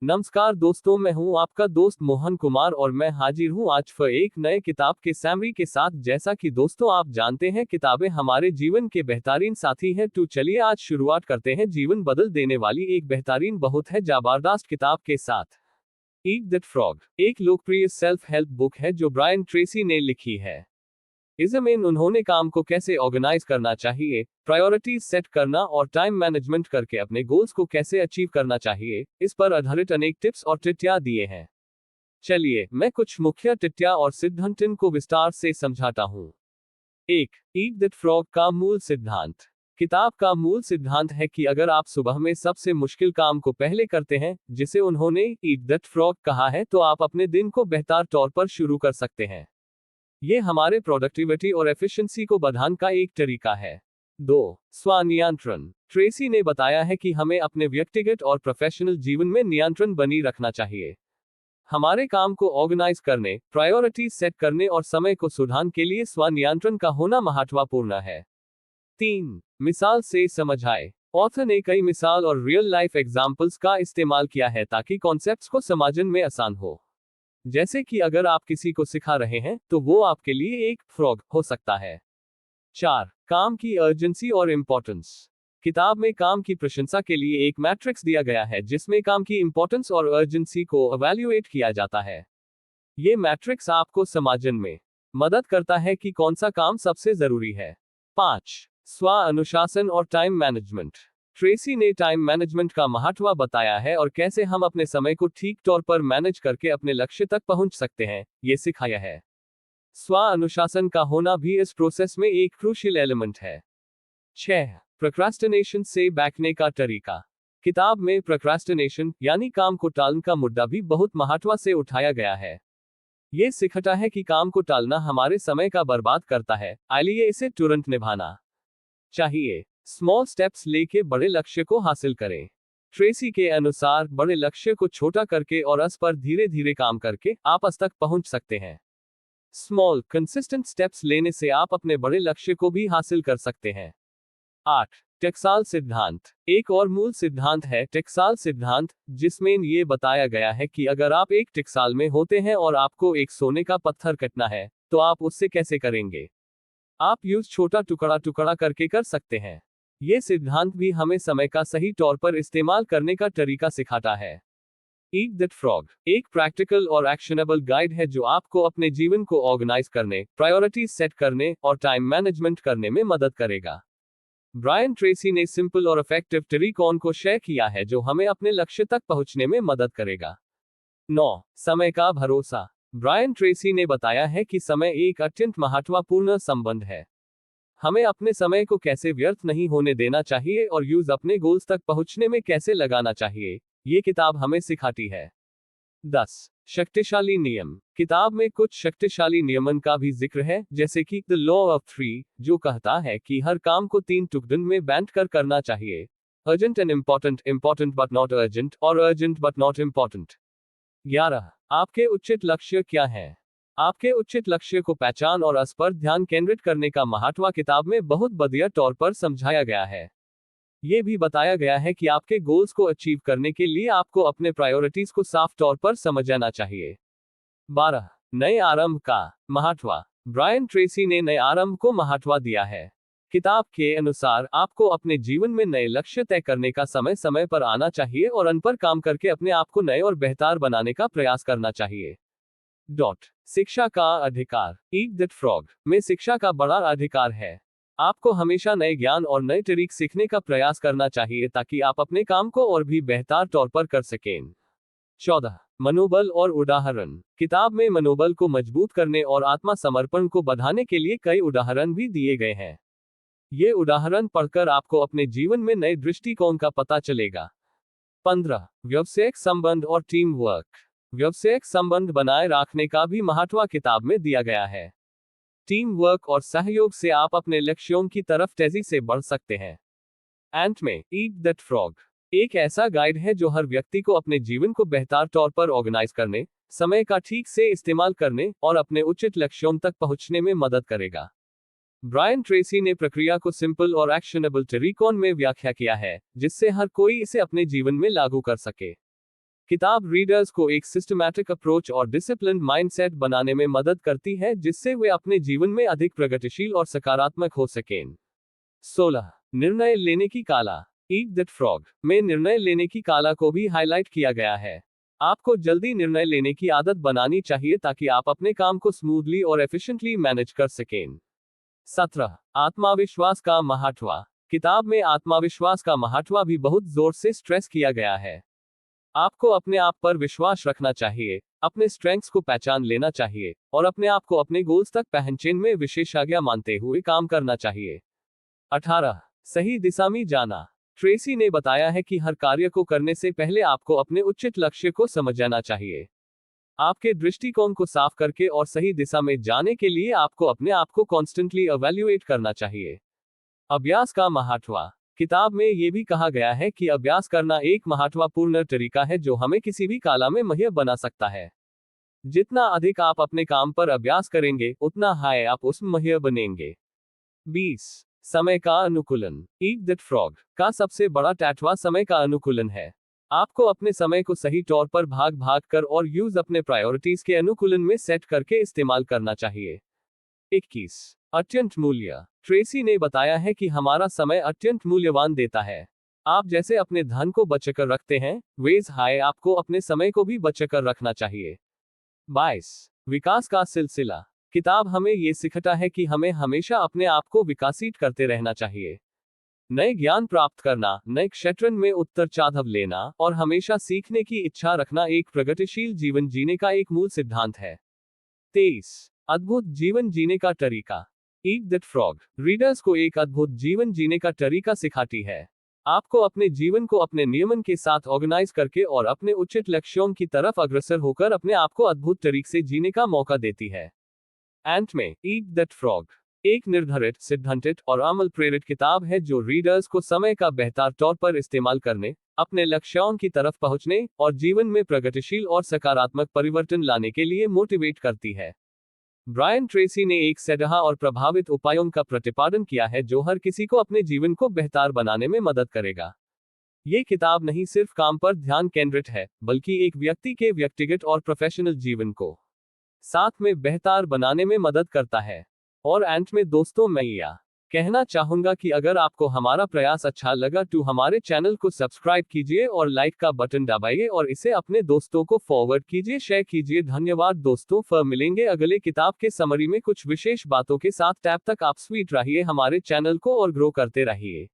नमस्कार दोस्तों, मैं हूं आपका दोस्त मोहन कुमार और मैं हाजिर हूं आज फिर एक नए किताब के समरी के साथ। जैसा कि दोस्तों आप जानते हैं, किताबें हमारे जीवन के बेहतरीन साथी हैं। तो चलिए आज शुरुआत करते हैं जीवन बदल देने वाली एक बेहतरीन बहुत है जबरदस्त किताब के साथ। ईट दैट फ्रॉग एक लोकप्रिय सेल्फ हेल्प बुक है जो ब्रायन ट्रेसी ने लिखी है। इसमें उन्होंने काम को कैसे ऑर्गेनाइज करना चाहिए, प्रायोरिटीज सेट करना और टाइम मैनेजमेंट करके अपने गोल्स को कैसे अचीव करना चाहिए, इस पर आधारित अनेक टिप्स और टिप्स दिए हैं। चलिए मैं कुछ मुख्य टिप्स और सिद्धांतों को विस्तार से समझाता हूँ। 1. ईट दैट फ्रॉग का मूल सिद्धांत। किताब का मूल सिद्धांत है कि अगर आप सुबह में सबसे मुश्किल काम को पहले करते हैं, जिसे उन्होंने ईट दैट फ्रॉग कहा है, तो आप अपने दिन को बेहतर तौर पर शुरू कर सकते हैं। ये हमारे प्रोडक्टिविटी और एफिशिएंसी को बढ़ाने का एक तरीका है। 2. स्वनियंत्रण। ट्रेसी ने बताया है कि हमें अपने व्यक्तिगत और प्रोफेशनल जीवन में नियंत्रण बनी रखना चाहिए। हमारे काम को ऑर्गेनाइज करने, प्रायोरिटीज सेट करने और समय को सुधारने के लिए स्वनियंत्रण का होना महत्वपूर्ण है। 3. मिसाल से समझाएं। ऑथर ने कई मिसाल और रियल लाइफ एग्जाम्पल्स का इस्तेमाल किया है ताकि कॉन्सेप्ट्स को समझने में आसान हो। जैसे कि अगर आप किसी को सिखा रहे हैं तो वो आपके लिए एक फ्रॉग हो सकता है। 4. काम की अर्जेंसी और इंपॉर्टेंस। किताब में काम की प्रशंसा के लिए एक मैट्रिक्स दिया गया है जिसमें काम की इंपॉर्टेंस और अर्जेंसी को इवैल्यूएट किया जाता है। ये मैट्रिक्स आपको समझने में मदद करता है कि कौन सा काम सबसे जरूरी है। 5. स्व अनुशासन और टाइम मैनेजमेंट। ट्रेसी ने टाइम मैनेजमेंट का महत्व बताया है और कैसे हम अपने समय को ठीक तौर पर मैनेज करके अपने लक्ष्य तक पहुंच सकते हैं, ये सिखाया है। स्व अनुशासन का होना भी इस प्रोसेस में एक क्रूशियल एलिमेंट है। 6. प्रोक्रास्टिनेशन से बचने का तरीका। किताब में प्रोक्रास्टिनेशन यानी काम को टालने का मुद्दा भी बहुत महत्व से उठाया गया है। ये सिखाता है कि काम को टालना हमारे समय का बर्बाद करता है, इसलिए इसे तुरंत निभाना चाहिए। स्मॉल स्टेप्स लेके बड़े लक्ष्य को हासिल करें। ट्रेसी के अनुसार बड़े लक्ष्य को छोटा करके और उस पर धीरे धीरे काम करके आप उस तक पहुंच सकते हैं। स्मॉल कंसिस्टेंट स्टेप्स लेने से आप अपने बड़े लक्ष्य को भी हासिल कर सकते हैं। 8. टकसाल सिद्धांत। एक और मूल सिद्धांत है टकसाल सिद्धांत, जिसमें ये बताया गया है कि अगर आप एक टकसाल में होते हैं और आपको एक सोने का पत्थर कटना है, तो आप उससे कैसे करेंगे। आप यूज छोटा टुकड़ा टुकड़ा करके कर सकते हैं। ये सिद्धांत भी हमें समय का सही तौर पर इस्तेमाल करने का तरीका सिखाता है। ईट दैट फ्रॉग एक प्रैक्टिकल और एक्शनेबल गाइड है जो आपको अपने जीवन को ऑर्गेनाइज करने, प्रायोरिटीज सेट करने और टाइम मैनेजमेंट करने में मदद करेगा। ब्रायन ट्रेसी ने सिंपल और इफेक्टिव तरीकों को शेयर किया है जो हमें अपने लक्ष्य तक पहुंचने में मदद करेगा। 9. समय का भरोसा। ब्रायन ट्रेसी ने बताया है कि समय एक अत्यंत महत्वपूर्ण संबंध है। हमें अपने समय को कैसे व्यर्थ नहीं होने देना चाहिए और यूज अपने गोल्स तक पहुंचने में कैसे लगाना चाहिए, ये किताब हमें सिखाती है। 10. शक्तिशाली नियम। किताब में कुछ शक्तिशाली नियमन का भी जिक्र है, जैसे कि द लॉ ऑफ 3, जो कहता है कि हर काम को 3 टुकड़ों में बांट कर करना चाहिए। Urgent and important, important but not urgent और अर्जेंट बट नॉट इम्पोर्टेंट। 11. आपके उचित लक्ष्य क्या हैं। आपके उचित लक्ष्य को पहचान और उस पर ध्यान केंद्रित करने का महत्व किताब में बहुत बढ़िया तौर पर समझाया गया है। ये भी बताया गया है कि आपके गोल्स को अचीव करने के लिए आपको अपने प्रायोरिटीज को साफ तौर पर समझना चाहिए। 12. नए आरंभ का महत्व। ब्रायन ट्रेसी ने नए आरंभ को महत्व दिया है। किताब के अनुसार आपको अपने जीवन में नए लक्ष्य तय करने का समय समय पर आना चाहिए और उन पर काम करके अपने आप को नए और बेहतर बनाने का प्रयास करना चाहिए। शिक्षा का अधिकार। ईट दैट फ्रॉग में शिक्षा का बड़ा अधिकार है। आपको हमेशा नए ज्ञान और नए तरीके सीखने का प्रयास करना चाहिए ताकि आप अपने काम को और भी बेहतर तौर पर कर सकें। 14. मनोबल और उदाहरण। किताब में मनोबल को मजबूत करने और आत्मसमर्पण को बढ़ाने के लिए कई उदाहरण भी दिए गए हैं। ये उदाहरण पढ़कर आपको अपने जीवन में नए दृष्टिकोण का पता चलेगा। 15. व्यावसायिक संबंध और टीम वर्क। व्यावसायिक संबंध बनाए रखने का भी महत्व किताब में दिया गया है। टीम वर्क और सहयोग से आप अपने लक्ष्यों की तरफ तेजी से बढ़ सकते हैं। अंत में ईट दैट फ्रॉग एक ऐसा गाइड है जो हर व्यक्ति को अपने जीवन को बेहतर तौर पर ऑर्गेनाइज करने, समय का ठीक से इस्तेमाल करने और अपने उचित लक्ष्यों तक पहुंचने में मदद करेगा। ब्रायन ट्रेसी ने प्रक्रिया को सिंपल और एक्शनेबल तरीकों में व्याख्या किया है, जिससे हर कोई इसे अपने जीवन में लागू कर सके। किताब रीडर्स को एक सिस्टमैटिक अप्रोच और डिसिप्लिन माइंडसेट बनाने में मदद करती है, जिससे वे अपने जीवन में अधिक प्रगतिशील और सकारात्मक हो सकें। 16. निर्णय लेने की कला। ईट दैट फ्रॉग में निर्णय लेने की कला को भी हाईलाइट किया गया है। आपको जल्दी निर्णय लेने की आदत बनानी चाहिए ताकि आप अपने काम को स्मूथली और एफिशिएंटली मैनेज कर सकें। 17. आत्मविश्वास का महत्व। किताब में आत्मविश्वास का महत्व भी बहुत जोर से स्ट्रेस किया गया है। आपको अपने आप पर विश्वास रखना चाहिए, अपने स्ट्रेंथ्स को पहचान लेना चाहिए और अपने आप को अपने गोल्स तक पहचानने में विशेषज्ञ मानते हुए काम करना चाहिए। 18. सही दिशा में जाना। ट्रेसी ने बताया है कि हर कार्य को करने से पहले आपको अपने उचित लक्ष्य को समझना चाहिए। आपके दृष्टिकोण को साफ करके और सही दिशा में जाने के लिए आपको अपने आप को कॉन्स्टेंटली इवैल्यूएट करना चाहिए। अभ्यास का महत्व। किताब में यह भी कहा गया है कि अभ्यास करना एक महत्वपूर्ण तरीका है जो हमें किसी भी कला में माहिर बना सकता है। जितना अधिक आप अपने काम पर अभ्यास करेंगे, उतना हाई आप उसमें माहिर बनेंगे। 20. समय का अनुकूलन। ईट दैट फ्रॉग का सबसे बड़ा टैटवा समय का अनुकूलन है। आपको अपने समय को सही तौर पर भाग भाग कर और यूज अपने प्रायोरिटीज के अनुकूलन में सेट करके इस्तेमाल करना चाहिए। 21. अत्यंत मूल्य। ट्रेसी ने बताया है कि हमारा समय अत्यंत मूल्यवान देता है। आप जैसे अपने धन को बचाकर रखते हैं, वेज हाई आपको अपने समय को भी बचाकर रखना चाहिए। 22. विकास का सिलसिला। किताब हमें यह सिखाता है कि हमें हमेशा अपने आप को विकसित करते रहना चाहिए। नए ज्ञान प्राप्त करना, नए क्षेत्र में उत्तर चादव लेना और हमेशा सीखने की इच्छा रखना एक प्रगतिशील जीवन जीने का एक मूल सिद्धांत है। 23. अद्भुत जीवन जीने का तरीका। ईट दैट फ्रॉग रीडर्स को एक अद्भुत जीवन जीने का तरीका सिखाती है। आपको अपने जीवन को अपने नियमन के साथ ऑर्गेनाइज करके और अपने उचित लक्ष्यों की तरफ अग्रसर होकर अपने आप को अद्भुत तरीके से जीने का मौका देती है। अंत में, ईट दैट फ्रॉग एक निर्धारित, सिद्धांतित और अमल प्रेरित किताब है जो रीडर्स को समय का बेहतर तौर पर इस्तेमाल करने, अपने लक्ष्यों की तरफ पहुंचने और जीवन में प्रगतिशील और सकारात्मक परिवर्तन लाने के लिए मोटिवेट करती है। ब्रायन ट्रेसी ने एक सीधा और प्रभावित उपायों का प्रतिपादन किया है जो हर किसी को अपने जीवन को बेहतर बनाने में मदद करेगा। ये किताब नहीं सिर्फ काम पर ध्यान केंद्रित है, बल्कि एक व्यक्ति के व्यक्तिगत और प्रोफेशनल जीवन को साथ में बेहतर बनाने में मदद करता है। और अंत में दोस्तों, मैं यह कहना चाहूंगा कि अगर आपको हमारा प्रयास अच्छा लगा तो हमारे चैनल को सब्सक्राइब कीजिए और लाइक का बटन दबाइए और इसे अपने दोस्तों को फॉरवर्ड कीजिए, शेयर कीजिए। धन्यवाद दोस्तों। फिर मिलेंगे अगले किताब के समरी में कुछ विशेष बातों के साथ। तब तक आप स्वीट रहिए, हमारे चैनल को और ग्रो करते रहिए।